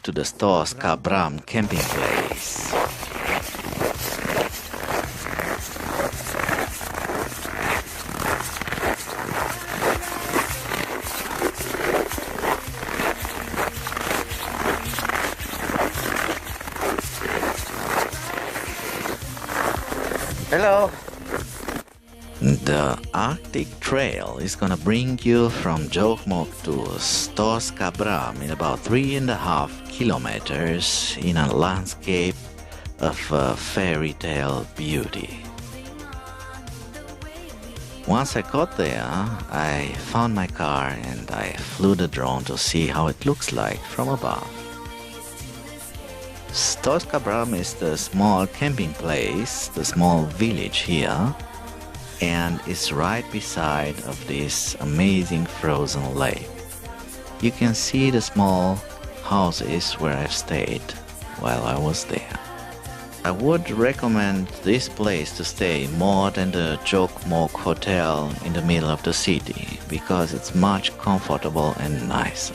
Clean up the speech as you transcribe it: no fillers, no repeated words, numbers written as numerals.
to the Stor Skabram camping place. Hello. The Arctic Trail is gonna bring you from Jokkmokk to Stor Skabram in about 3.5 kilometers in a landscape of fairy tale beauty. Once I got there, I found my car and I flew the drone to see how it looks like from above. Stor Skabram is the small camping place, the small village here, and is right beside of this amazing frozen lake. You can see the small houses where I've stayed while I was there. I would recommend this place to stay more than the Jokkmokk hotel in the middle of the city because it's much comfortable and nicer.